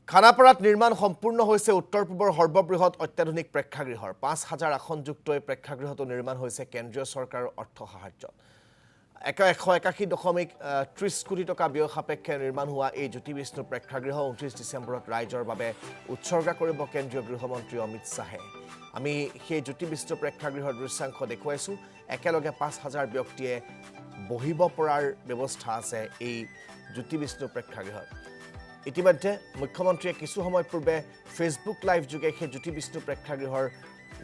খানাপাৰাত নিৰ্মাণ সম্পূৰ্ণ হৈছে উত্তৰ-পূবৰ সৰ্ববৃহৎ অত্যাধুনিক প্ৰেক্ষাগৃহৰ ৫,০০০ আসনযুক্ত এই প্ৰেক্ষাগৃহটো নিৰ্মাণ হৈছে কেন্দ্ৰীয় চৰকাৰৰ অৰ্থ সাহায্যত ১৮১.৩০ কোটি টকা ব্যয় সাপেক্ষে নিৰ্মাণ হোৱা এই জ্যোতি বিষ্ণু প্ৰেক্ষাগৃহ ২৯ ডিচেম্বৰত ৰাইজৰ বাবে উৎসৰ্গা কৰিব কেন্দ্ৰীয় গৃহমন্ত্ৰী অমিত শ্বাহে আমি সেই জ্যোতি বিষ্ণু প্ৰেক্ষাগৃহৰ দৃশ্যাংশ দেখুৱাইছো একেলগে ৫,০০০ ব্যক্তিয়ে বহিব পৰাৰ ব্যৱস্থা আছে এই জ্যোতি বিষ্ণু প্ৰেক্ষাগৃহত ইতিমধ্যে মুখ্যমন্ত্ৰীয়ে কিছু সময় পূৰ্বে ফেচবুক লাইভ যোগে সেই জ্যোতি বিষ্ণু প্ৰেক্ষাগৃহৰ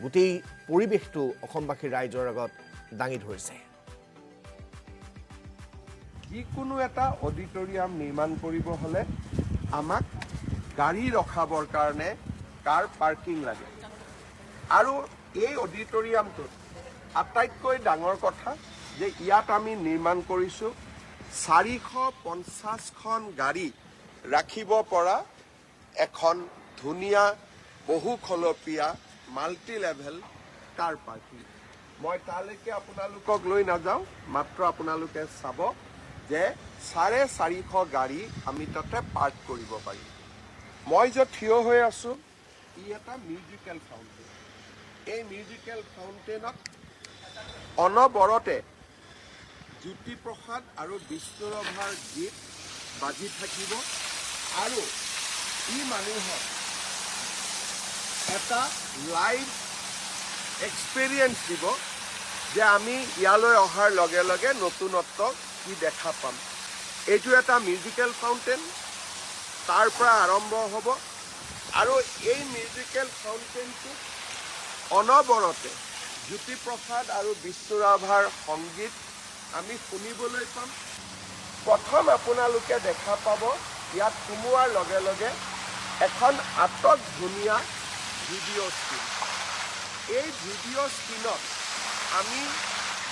গোটেই পৰিৱেশটো অসমবাসী ৰাইজৰ আগত দাঙি ধৰিছে যিকোনো এটা অডিটৰিয়াম নিৰ্মাণ কৰিব হলে আমাক গাড়ী ৰখাবৰ কাৰণে কাৰ পাৰ্কিং লাগে আৰু এই অডিটৰিয়ামটোত আটাইতকৈ ডাঙৰ কথা যে ইয়াত আমি নিৰ্মাণ কৰিছো 450খন গাড়ী ৰাখিব পৰা এখন ধুনীয়া বহুখলপীয়া মাল্টি লেভেল কাৰ পাৰ্কিং মই তালৈকে আপোনালোকক লৈ নাযাওঁ মাত্ৰ আপোনালোকে চাব যে 450 গাড়ী আমি তাতে পাৰ্ক কৰিব পাৰিম মই যে থিয় হৈ আছো ই এটা মিউজিকেল ফাউণ্টেন এই মিউজিকেল ফাউণ্টেনত অনবৰতে জ্যোতিপ্ৰসাদ আৰু বিষ্ণুৰাভাৰ গীত বাজি থাকিব আৰু ই মানুহক এটা লাইভ এক্সপেৰিয়েন্স দিব যে আমি ইয়ালৈ অহাৰ লগে লগে নতুনত্ব কি দেখা পাম এইটো এটা মিউজিকেল ফাউণ্টেন তাৰ পৰা আৰম্ভ হ'ব আৰু এই মিউজিকেল ফাউণ্টেনটো অনবৰতে জ্যোতিপ্ৰসাদ আৰু বিষ্ণুৰাভাৰ সংগীত আমি শুনিবলৈ পাম প্ৰথম আপোনালোকে দেখা পাব ইয়াত সোমোৱাৰ লগে লগে এখন আটক ধুনীয়া ভিডিঅ' স্ক্ৰীন এই ভিডিঅ' স্ক্ৰীনত আমি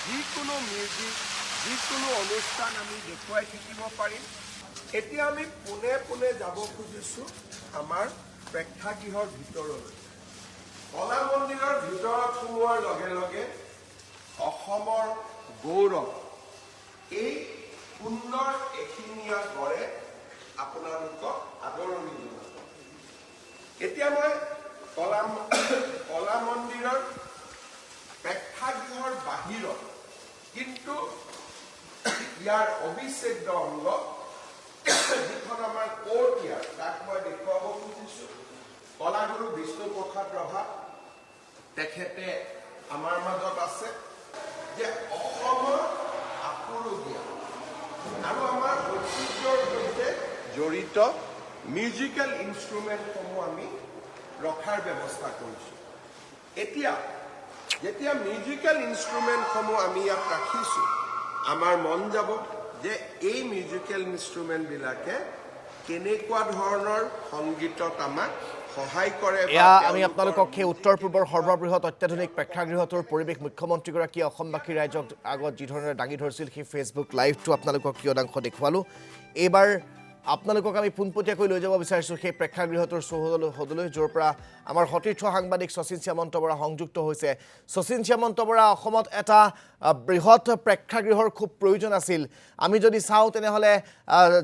যিকোনো মিউজিক যিকোনো অনুষ্ঠান আমি দেখুৱাই থাকিব পাৰিম এতিয়া আমি পোনে পোনে যাব খুজিছোঁ আমাৰ প্ৰেক্ষাগৃহৰ ভিতৰলৈ কলা মন্দিৰৰ ভিতৰত সোমোৱাৰ লগে লগে অসমৰ গৌৰৱ এই সুন্দৰ এশিঙীয়া গড়ে আপোনালোকক আদৰণি জনাব এতিয়া মই কলা মন্দিৰৰ প্ৰেক্ষাগৃহৰ বাহিৰত কিন্তু ইয়াৰ অবিচ্ছেদ্য অংগ যিখন আমাৰ কোৰ্টয়াৰ্ড তাক মই দেখুৱাব খুজিছোঁ কলাগুৰু বিষ্ণুপ্ৰসাদ ৰাভা তেখেতে আমাৰ মাজত আছে যে অসমৰ আপুৰুগীয়া আৰু আমাৰ ঐতিহ্যৰ সৈতে জড়িত মিউজিকেল ইনষ্ট্ৰুমেণ্টসমূহ আমি ৰখাৰ ব্যৱস্থা কৰিছোঁ এতিয়া যেতিয়া মিউজিকেল ইনষ্ট্ৰুমেণ্টসমূহ আমি ইয়াত ৰাখিছোঁ আমাৰ মন যাব যে এই মিউজিকেল ইনষ্ট্ৰুমেণ্টবিলাকে কেনেকুৱা ধৰণৰ সংগীতত আমাক সহায় কৰে আমি আপোনালোকক সেই উত্তৰ-পূবৰ সৰ্ববৃহৎ অত্যাধুনিক প্ৰেক্ষাগৃহটোৰ পৰিৱেশ মুখ্যমন্ত্ৰীগৰাকীয়ে অসমবাসী ৰাইজক আগত যি ধৰণে দাঙি ধৰিছিল সেই ফেচবুক লাইভটো আপোনালোকক কিয়দাংশ দেখুৱালোঁ এইবাৰ আপোনালোকক আমি পোনপটীয়াকৈ লৈ যাব বিচাৰিছোঁ সেই প্ৰেক্ষাগৃহটোৰ চৌহদলৈ য'ৰ পৰা আমাৰ সতীৰ্থ সাংবাদিক শচীন শ্যামন্ত বৰা সংযুক্ত হৈছে শচীন শ্যামন্ত বৰা অসমত এটা বৃহৎ প্ৰেক্ষাগৃহৰ খুব প্ৰয়োজন আছিল আমি যদি চাওঁ তেনেহ'লে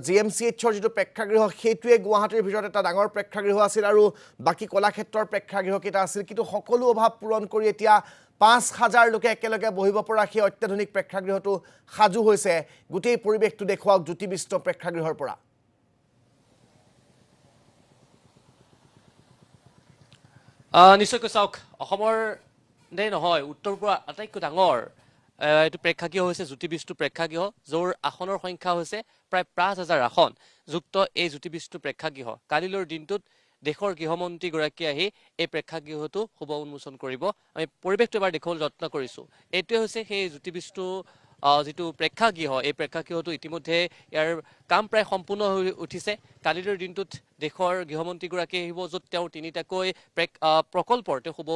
GMCHৰ যিটো প্ৰেক্ষাগৃহ সেইটোৱে গুৱাহাটীৰ ভিতৰত এটা ডাঙৰ প্ৰেক্ষাগৃহ আছিল আৰু বাকী কলাক্ষেত্ৰৰ প্ৰেক্ষাগৃহকেইটা আছিল কিন্তু সকলো অভাৱ পূৰণ কৰি এতিয়া ৫,০০০ লোকে একেলগে বহিব পৰা সেই অত্যাধুনিক প্ৰেক্ষাগৃহটো সাজু হৈছে গোটেই পৰিৱেশটো দেখুৱাওক জ্যোতি বিষ্ণু প্ৰেক্ষাগৃহৰ পৰা নিশ্চয়কৈ চাওক অসমৰ নে নহয় উত্তৰ-পূবৰ আটাইতকৈ ডাঙৰ এইটো প্ৰেক্ষাগৃহ হৈছে জ্যোতি বিষ্ণু প্ৰেক্ষাগৃহ য'ৰ আসনৰ সংখ্যা হৈছে প্ৰায় ৫,০০০ আসন যুক্ত এই জ্যোতি বিষ্ণু প্ৰেক্ষাগৃহ কালিলৈৰ দিনটোত দেশৰ গৃহমন্ত্ৰীগৰাকী আহি এই প্ৰেক্ষাগৃহটো শুভ উন্মোচন কৰিব আমি পৰিৱেশটো এবাৰ দেখুৱাবলৈ যত্ন কৰিছোঁ এইটোৱে হৈছে সেই জ্যোতি বিষ্ণু যিটো প্ৰেক্ষাগৃহ এই প্ৰেক্ষাগৃহটো ইতিমধ্যে ইয়াৰ কাম প্ৰায় সম্পূৰ্ণ হৈ উঠিছে কালিলৈৰ দিনটোত দেশৰ গৃহমন্ত্ৰীগৰাকী আহিব য'ত তেওঁ তিনিটাকৈ প্ৰকল্পৰ তেওঁ শুভ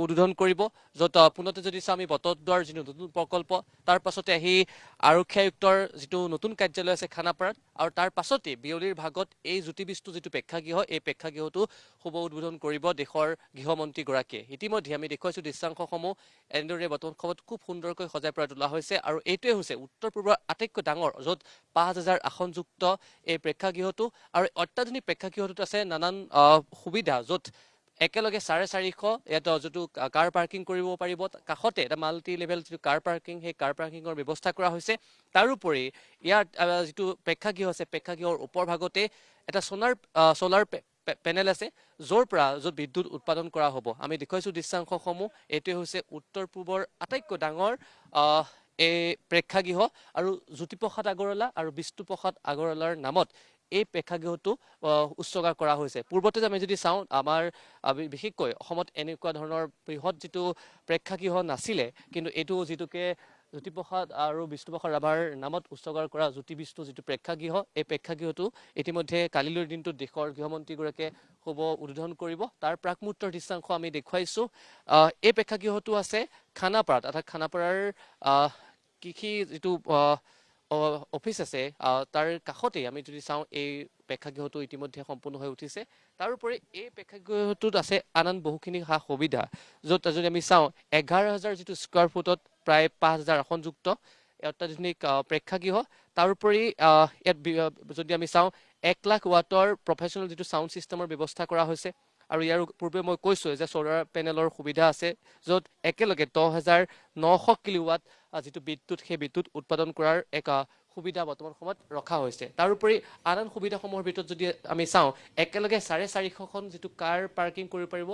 উদ্বোধন কৰিব য'ত পুনতে যদি চাওঁ আমি বটদ্ৰৱাৰ যিটো নতুন প্ৰকল্প তাৰ পাছতে আহি আৰক্ষী আয়ুক্তৰ যিটো নতুন কাৰ্যালয় আছে খানাপাৰাত আৰু তাৰ পাছতে বিয়লিৰ ভাগত এই জ্যোতি বিষ্ণু যিটো প্ৰেক্ষাগৃহ এই প্ৰেক্ষাগৃহটো শুভ উদ্বোধন কৰিব দেশৰ গৃহমন্ত্ৰীগৰাকীয়ে ইতিমধ্যে আমি দেখুৱাইছোঁ দৃশ্যাংশসমূহ এনেদৰে বৰ্তমান সময়ত খুব সুন্দৰকৈ সজাই পৰাই তোলা হৈছে আৰু এইটোৱে হৈছে উত্তৰ-পূবৰ আটাইতকৈ ডাঙৰ য'ত ৫,০০০ আসন আসনযুক্ত এই প্ৰেক্ষাগৃহটো আৰু অত্যাধুনিক প্ৰেক্ষাগৃহটোত আছে নানান সুবিধা য'ত একেলগে 450 ইয়াত যিটো কাৰ পাৰ্কিং কৰিব পাৰিব কাষতে এটা মাল্টি লেভেল যিটো কাৰ পাৰ্কিং সেই কাৰ পাৰ্কিঙৰ ব্যৱস্থা কৰা হৈছে তাৰোপৰি ইয়াৰ যিটো প্ৰেক্ষাগৃহ আছে প্ৰেক্ষাগৃহৰ ওপৰ ভাগতে এটা সোলাৰ পেনেল আছে য'ত বিদ্যুৎ উৎপাদন কৰা হ'ব আমি দেখুৱাইছো দৃশ্যাংশসমূহ এইটোৱে হৈছে উত্তৰ পূবৰ আটাইতকৈ ডাঙৰ এই প্ৰেক্ষাগৃহ আৰু জ্যোতিপ্ৰসাদ আগৰৱালা আৰু বিষ্ণুপ্ৰসাদ আগৰৱালাৰ নামত এই প্ৰেক্ষাগৃহটো উৎসৰ্গা কৰা হৈছে পূৰ্বতে আমি যদি চাওঁ আমাৰ বিশেষকৈ অসমত এনেকুৱা ধৰণৰ বৃহৎ যিটো প্ৰেক্ষাগৃহ নাছিলে কিন্তু এইটো যিটোকে জ্যোতিপ্ৰসাদ আৰু বিষ্ণুপ্ৰসাদ ৰাভাৰ নামত উৎসৰ্গা কৰা জ্যোতি বিষ্ণু যিটো প্ৰেক্ষাগৃহ এই প্ৰেক্ষাগৃহটো ইতিমধ্যে কালিলৈৰ দিনটোত দেশৰ গৃহমন্ত্ৰীগৰাকীয়ে শুভ উদ্বোধন কৰিব তাৰ প্ৰাক মুহূৰ্তৰ দৃশ্যাংশ আমি দেখুৱাইছো এই প্ৰেক্ষাগৃহটো আছে খানাপাৰাত অৰ্থাৎ খানাপাৰাৰ কৃষি যিটো অফিচ আছে তাৰ কাষতেই আমি যদি চাওঁ এই প্ৰেক্ষাগৃহটো ইতিমধ্যে সম্পূৰ্ণ হৈ উঠিছে তাৰোপৰি এই প্ৰেক্ষাগৃহটোত আছে আন বহুখিনি সা সুবিধা য'ত যদি আমি চাওঁ 11,000 যিটো স্কোৱাৰ ফুটত প্ৰায় 5,000 আসনযুক্ত অত্যাধুনিক প্ৰেক্ষাগৃহ তাৰোপৰি ইয়াত যদি আমি চাওঁ 1 লাখ ৱাটৰ প্ৰফেচনেল যিটো চাউণ্ড ছিষ্টেমৰ ব্যৱস্থা কৰা হৈছে আৰু ইয়াৰ পূৰ্বে মই কৈছোঁ যে ছ'লাৰ পেনেলৰ সুবিধা আছে য'ত একেলগে 10,900 কিলোৱাট যিটো বিদ্যুৎ সেই বিদ্যুৎ উৎপাদন কৰাৰ এক সুবিধা বৰ্তমান সময়ত ৰখা হৈছে তাৰোপৰি আন সুবিধাসমূহৰ ভিতৰত যদি আমি চাওঁ একেলগে 450খন যিটো কাৰ পাৰ্কিং কৰিব পাৰিব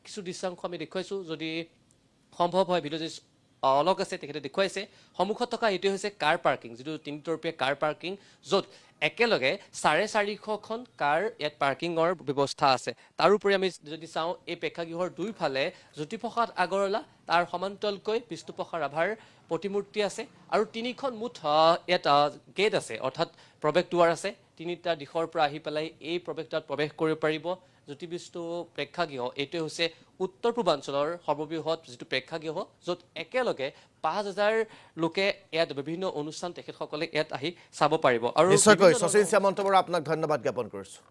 কিছু দৃশ্যাংশ আমি দেখুৱাইছোঁ যদি সম্ভৱ হয় ভিডিঅ' অলক আছে তেখেতে দেখুৱাইছে সন্মুখত থকা এইটোৱে হৈছে কাৰ পাৰ্কিং যিটো 3-তৰপীয়া কাৰ পাৰ্কিং য'ত একেলগে 450খন কাৰ ইয়াত পাৰ্কিঙৰ ব্যৱস্থা আছে তাৰোপৰি আমি যদি চাওঁ এই প্ৰেক্ষাগৃহৰ দুইফালে জ্যোতিপ্ৰসাদ আগৰৱালা তাৰ সমান্তৰালকৈ বিষ্ণুপ্ৰসাদ ৰাভাৰ প্ৰতিমূৰ্তি আছে আৰু 3খন মুঠ ইয়াত গেট আছে অৰ্থাৎ প্ৰৱেশ দুৱাৰ আছে 3টা দিশৰ পৰা আহি পেলাই এই প্ৰৱেশদ্বাৰত প্ৰৱেশ কৰিব পাৰিব জ্যোতি বিষ্ণু প্ৰেক্ষাগৃহ এইটোৱে হৈছে উত্তৰ পূৰ্বাঞ্চলৰ সৰ্ববৃহৎ যিটো প্ৰেক্ষাগৃহ য'ত একেলগে 5,000 লোকে ইয়াত বিভিন্ন অনুষ্ঠান তেখেতসকলে ইয়াত আহি চাব পাৰিব আৰু নিশ্চয়কৈ শচীন সামন্ত বৰা আপোনাক ধন্যবাদ জ্ঞাপন কৰিছোঁ